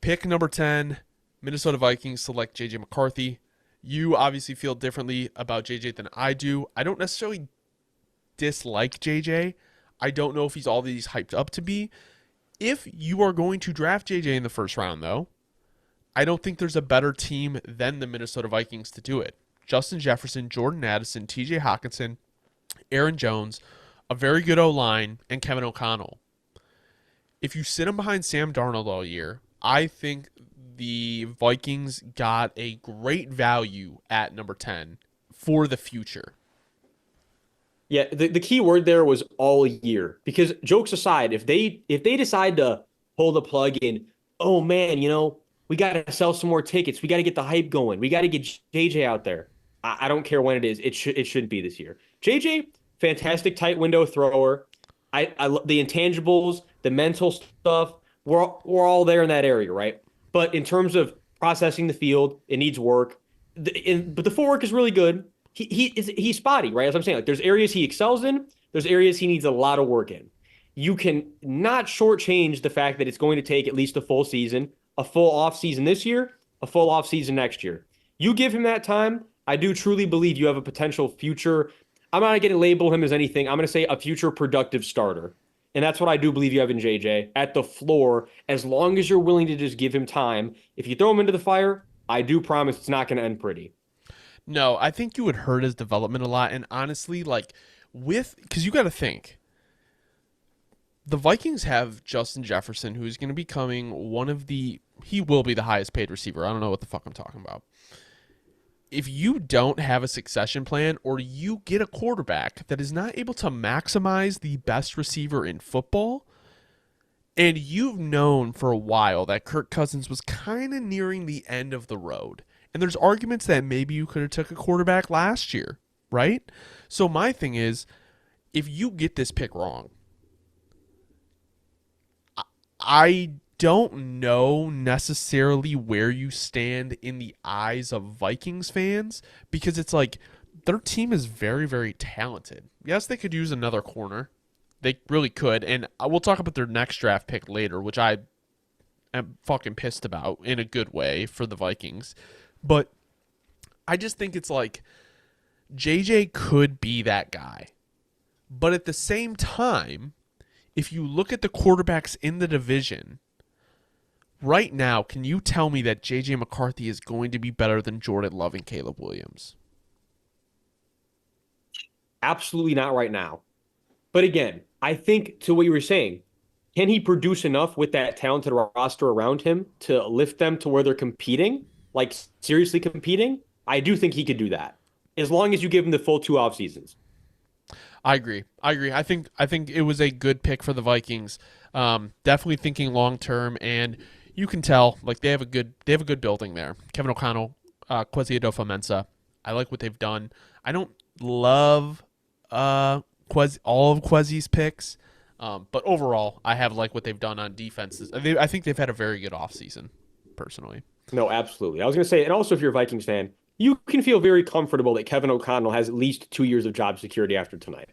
Pick number 10, Minnesota Vikings select J.J. McCarthy. You obviously feel differently about J.J. than I do. I don't necessarily dislike J.J. I don't know if he's all that he's hyped up to be. If you are going to draft J.J. in the first round, though, I don't think there's a better team than the Minnesota Vikings to do it. Justin Jefferson, Jordan Addison, T.J. Hockenson, Aaron Jones, a very good O-line, and Kevin O'Connell. If you sit him behind Sam Darnold all year, I think the Vikings got a great value at number 10 for the future. Yeah, the key word there was all year. Because jokes aside, if they decide to pull the plug in, oh man, we got to sell some more tickets. We got to get the hype going. We got to get JJ out there. I don't care when it is. It shouldn't be this year. JJ, fantastic tight window thrower. The intangibles, the mental stuff, we're all there in that area, right? But in terms of processing the field, it needs work. But the footwork is really good. He's spotty, right? As I'm saying, like there's areas he excels in, there's areas he needs a lot of work in. You can not shortchange the fact that it's going to take at least a full season, a full off season this year, a full off season next year. You give him that time, I do truly believe you have a potential future. I'm not going to label him as anything. I'm going to say a future productive starter. And that's what I do believe you have in JJ at the floor, as long as you're willing to just give him time. If you throw him into the fire, I do promise it's not going to end pretty. No, I think you would hurt his development a lot. And honestly, because you got to think, the Vikings have Justin Jefferson, who's going to be becoming he will be the highest paid receiver. I don't know what the fuck I'm talking about. If you don't have a succession plan, or you get a quarterback that is not able to maximize the best receiver in football, and you've known for a while that Kirk Cousins was kind of nearing the end of the road, and there's arguments that maybe you could have took a quarterback last year, right? So my thing is, if you get this pick wrong, I don't know necessarily where you stand in the eyes of Vikings fans, because it's like their team is very, very talented. Yes, they could use another corner. They really could. And we'll talk about their next draft pick later, which I am fucking pissed about in a good way for the Vikings. But I just think it's like JJ could be that guy. But at the same time, if you look at the quarterbacks in the division, right now, can you tell me that J.J. McCarthy is going to be better than Jordan Love and Caleb Williams? Absolutely not right now. But again, I think to what you were saying, can he produce enough with that talented roster around him to lift them to where they're competing, like seriously competing? I do think he could do that, as long as you give him the full two off seasons. I agree. I think it was a good pick for the Vikings. Definitely thinking long term, and you can tell they have a good building there. Kevin O'Connell, Kwesi Adofo-Mensah. I like what they've done. I don't love all of Kwesi's picks, but overall, I have liked what they've done on defenses. I think they've had a very good offseason, personally. No, absolutely. I was going to say, and also if you're a Vikings fan, you can feel very comfortable that Kevin O'Connell has at least 2 years of job security after tonight.